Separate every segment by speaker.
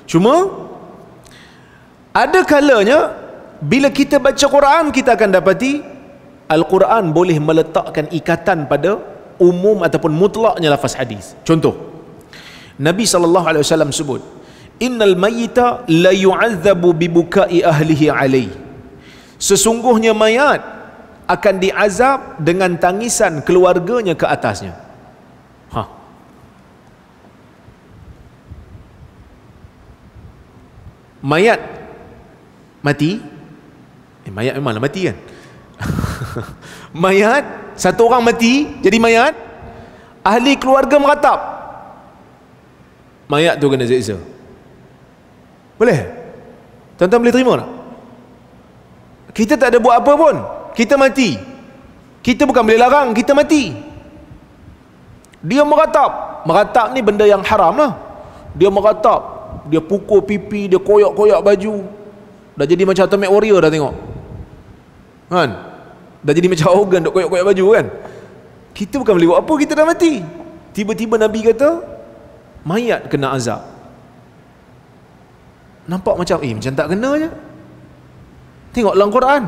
Speaker 1: Cuma ada kalanya bila kita baca Quran, kita akan dapati Al-Quran boleh meletakkan ikatan pada umum ataupun mutlaknya lafaz hadis. Contoh, Nabi SAW sebut, innal mayyita la yu'adzabu bibukai ahlihi alaih. Sesungguhnya mayat akan diazab dengan tangisan keluarganya ke atasnya. Mayat mati, mayat memanglah mati kan. Mayat, satu orang mati jadi mayat, ahli keluarga meratap, mayat tu kena siksa. Boleh? Tuan-tuan boleh terima tak? Kita tak ada buat apa pun, kita mati, kita bukan boleh larang, kita mati. Dia meratap ni benda yang haram lah. Dia meratap, dia pukul pipi, dia koyak-koyak baju, dah jadi macam Atomic Warrior dah tengok kan, dah jadi macam organ duk koyak-koyak baju kan. Kita bukan boleh buat apa, kita dah mati. Tiba-tiba Nabi kata mayat kena azab. Nampak macam macam tak kena je. Tengok dalam Quran,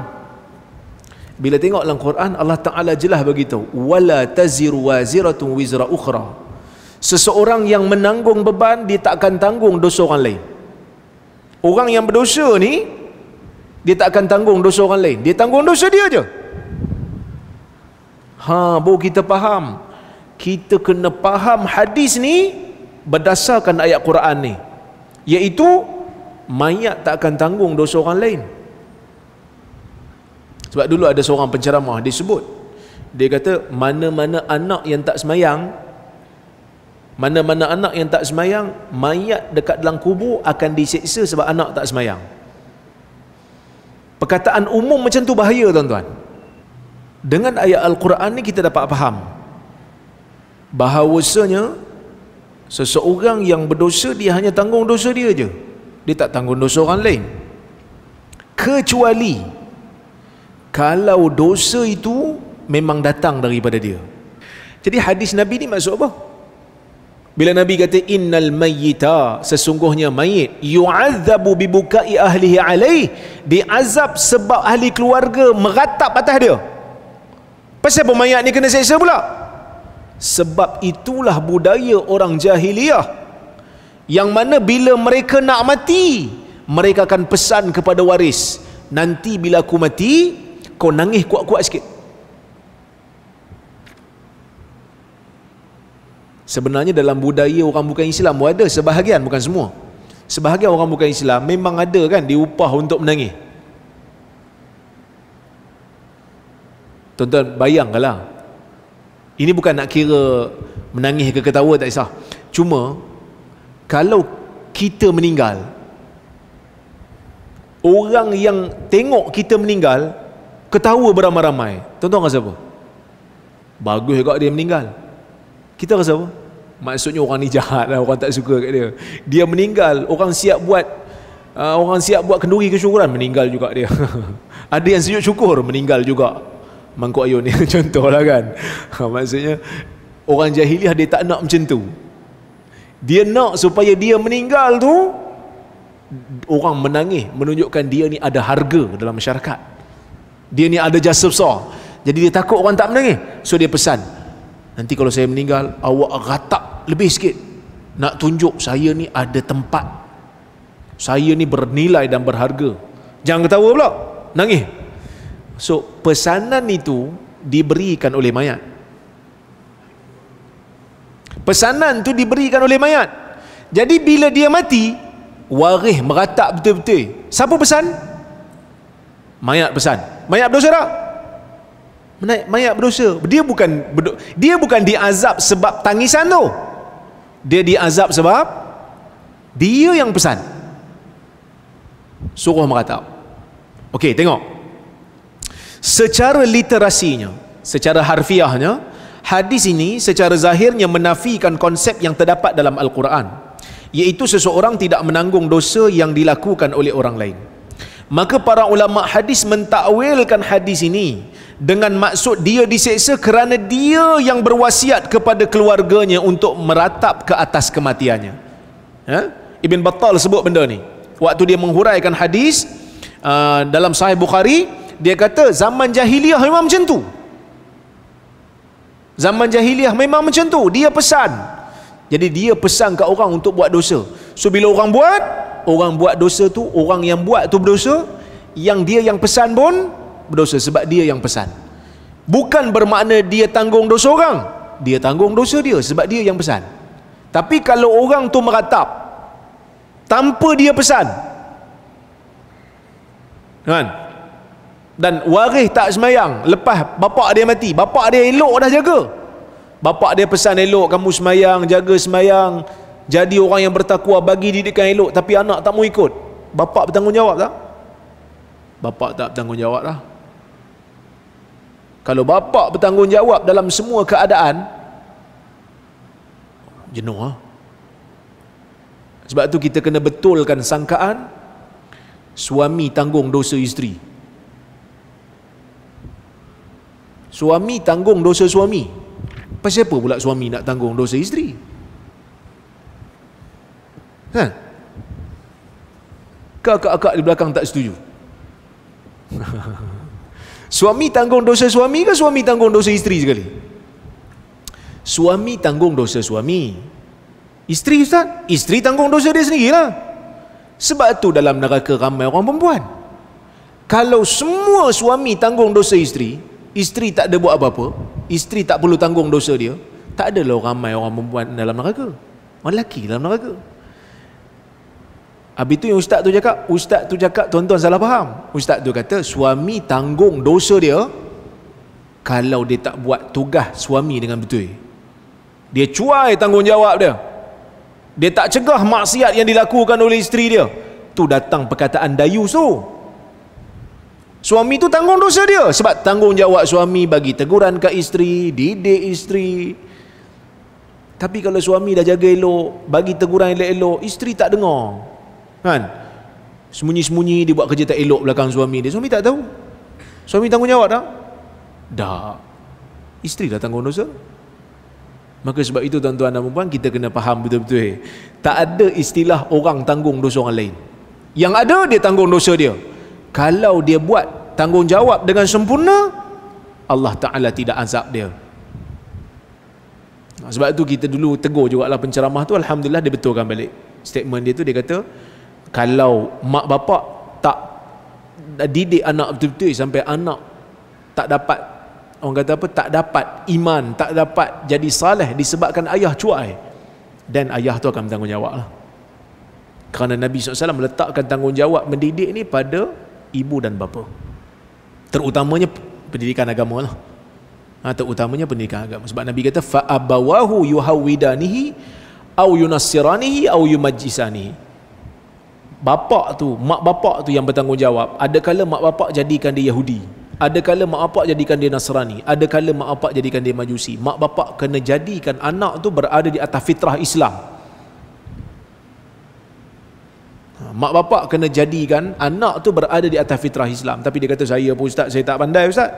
Speaker 1: bila tengok dalam Quran, Allah Ta'ala jelas beritahu, wala taziru waziratun wizra ukhra. Seseorang yang menanggung beban, dia tak akan tanggung dosa orang lain. Orang yang berdosa ni, dia tak akan tanggung dosa orang lain, dia tanggung dosa dia je. Baru kita faham. Kita kena faham hadis ni berdasarkan ayat Quran ni, iaitu mayat tak akan tanggung dosa orang lain. Sebab dulu ada seorang penceramah, dia sebut, dia kata mana-mana anak yang tak semayang, mayat dekat dalam kubur akan diseksa sebab anak tak semayang. Perkataan umum macam tu bahaya tuan-tuan. Dengan ayat Al-Quran ni kita dapat faham bahawasanya seseorang yang berdosa, dia hanya tanggung dosa dia je, dia tak tanggung dosa orang lain, kecuali kalau dosa itu memang datang daripada dia. Jadi hadis Nabi ni maksud apa? Bila Nabi kata innal mayyita, sesungguhnya mayit, yu'adzabu bibukai ahlihi alaih, diazab sebab ahli keluarga meratap atas dia. Pasal apa mayat ni kena seksa pula? Sebab itulah budaya orang jahiliyah, yang mana bila mereka nak mati, mereka akan pesan kepada waris, nanti bila aku mati, kau nangis kuat-kuat sikit. Sebenarnya dalam budaya orang bukan Islam pun ada, sebahagian, bukan semua, sebahagian orang bukan Islam memang ada kan diupah untuk menangis. Tuan-tuan bayangkanlah, ini bukan nak kira menangis ke ketawa, tak kisah. Cuma kalau kita meninggal, orang yang tengok kita meninggal ketawa beramai-ramai, tuan-tuan rasa apa? Bagus juga dia meninggal. Kita rasa apa? Maksudnya orang ni jahat lah, orang tak suka kat dia. Dia meninggal, orang siap buat kenduri kesyukuran, meninggal juga dia. Ada yang sujud syukur, meninggal juga mangkuk ayun ni. Contohlah kan. Maksudnya orang jahiliah dia tak nak macam tu. Dia nak supaya dia meninggal tu orang menangis, menunjukkan dia ni ada harga dalam masyarakat, dia ni ada jasa besar. Jadi dia takut orang tak menangis, so dia pesan, nanti kalau saya meninggal, awak ratap lebih sikit, nak tunjuk saya ni ada tempat, saya ni bernilai dan berharga. Jangan ketawa pula, nangis. So pesanan itu diberikan oleh mayat. Pesanan tu diberikan oleh mayat. Jadi bila dia mati, waris meratap betul-betul. Siapa pesan? Mayat pesan. Mayat berdosa tak? Mayat berdosa. Dia bukan diazab sebab tangisan tu. Dia diazab sebab dia yang pesan, suruh meratap. Okey, tengok. Secara literasinya, secara harfiahnya, hadis ini secara zahirnya menafikan konsep yang terdapat dalam Al-Quran, iaitu seseorang tidak menanggung dosa yang dilakukan oleh orang lain. Maka para ulama hadis mentakwilkan hadis ini dengan maksud dia diseksa kerana dia yang berwasiat kepada keluarganya untuk meratap ke atas kematiannya. Ibn Battal sebut benda ni waktu dia menghuraikan hadis dalam Sahih Bukhari. Dia kata zaman jahiliah memang macam tu. Zaman jahiliah memang macam tu. Dia pesan. Jadi dia pesan kat orang untuk buat dosa. So bila orang buat dosa tu, orang yang buat tu berdosa, yang dia yang pesan pun berdosa sebab dia yang pesan. Bukan bermakna dia tanggung dosa orang. Dia tanggung dosa dia sebab dia yang pesan. Tapi kalau orang tu meratap tanpa dia pesan, kan? Dan waris tak semayang lepas bapak dia mati, bapak dia elok dah jaga, bapak dia pesan elok kamu semayang, jaga semayang, jadi orang yang bertakwa, bagi didikan elok, tapi anak tak mau ikut, bapak bertanggungjawab tak? Bapak tak bertanggungjawab lah. Kalau bapak bertanggungjawab dalam semua keadaan, jenuh lah. Sebab tu kita kena betulkan sangkaan suami tanggung dosa isteri. Suami tanggung dosa suami. Pasal apa pula suami nak tanggung dosa isteri? Ha? Kakak-kakak di belakang tak setuju. Suami tanggung dosa suami ke suami tanggung dosa isteri sekali? Suami tanggung dosa suami. Isteri, ustaz? Isteri tanggung dosa dia sendirilah. Sebab tu dalam neraka ramai orang perempuan. Kalau semua suami tanggung dosa isteri, isteri tak ada buat apa-apa, isteri tak perlu tanggung dosa dia, tak adalah ramai orang perempuan dalam neraka, orang lelaki dalam neraka. Habis tu yang ustaz tu cakap tuan-tuan salah faham. Ustaz tu kata suami tanggung dosa dia kalau dia tak buat tugas suami dengan betul. Dia cuai tanggungjawab dia, dia tak cegah maksiat yang dilakukan oleh isteri dia. Tu datang perkataan dayus tu. Suami tu tanggung dosa dia sebab tanggungjawab suami bagi teguran ke isteri, didik isteri. Tapi kalau suami dah jaga elok, bagi teguran elok-elok, isteri tak dengar, kan? Sembunyi-sembunyi dia buat kerja tak elok belakang suami dia, suami tak tahu. Suami tanggungjawab tak? Tak. Isteri dah tanggung dosa. Maka sebab itu tuan-tuan dan puan, kita kena faham betul-betul. Tak ada istilah orang tanggung dosa orang lain. Yang ada dia tanggung dosa dia. Kalau dia buat tanggungjawab dengan sempurna, Allah Ta'ala tidak azab dia. Sebab itu kita dulu tegur juga lah penceramah tu, alhamdulillah dia betulkan balik statement dia tu. Dia kata kalau mak bapak tak didik anak betul-betul sampai anak tak dapat, orang kata apa, tak dapat iman, tak dapat jadi saleh disebabkan ayah cuai, dan ayah tu akan bertanggungjawab lah. Kerana Nabi SAW meletakkan tanggungjawab mendidik ni pada ibu dan bapa, terutamanya pendidikan agama lah. Terutamanya pendidikan agama. Sebab Nabi kata fa abawahu yuhawidanihi au yunassiranihi au yumajjisanihi. Mak bapak tu yang bertanggungjawab. Ada kala mak bapak jadikan dia Yahudi, ada kala mak bapak jadikan dia Nasrani, ada kala mak bapak jadikan dia Majusi. Mak bapak kena jadikan anak tu berada di atas fitrah Islam. Mak bapak kena jadikan anak tu berada di atas fitrah Islam. Tapi dia kata saya pun ustaz, saya tak pandai ustaz.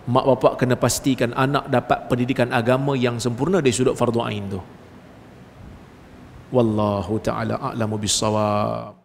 Speaker 1: Mak bapak kena pastikan anak dapat pendidikan agama yang sempurna dari sudut fardu ain tu. Wallahu ta'ala a'lamu bis-shawab.